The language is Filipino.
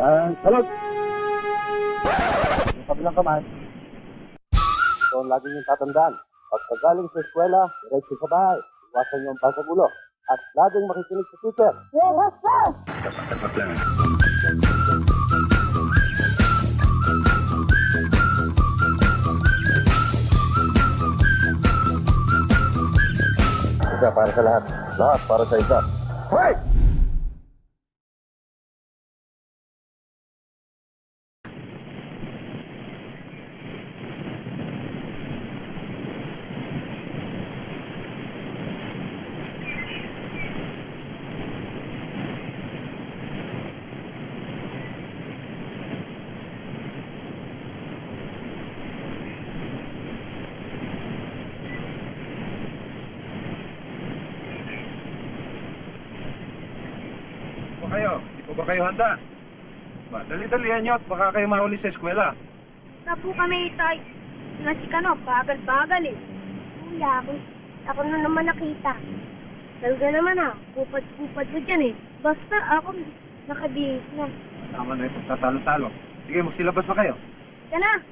Salud! Yung kabilang kamay. Ito ang lagi niyong tatandaan. Pagkagaling sa eskwela, diretso sa bahay. Iwasan niyo ang pagkagulo. At laging makikinig sa teacher. Yes, sir! Tapat lang. Isa para sa lahat. Lahat para sa isa. Hoy! Kayo, di po ba kayo handa? Ba, dali-dalihan nyo at baka kayo mahuli sa eskwela. Na po kami, tay. Nga si Kano, bagal-bagal eh. Kuya, ako na naman nakita. Talaga naman kupad-kupad mo dyan eh. Basta ako nakabihis na. Tama na yung pagtatalo-talo. Sige, magsilabas na kayo. Ka na!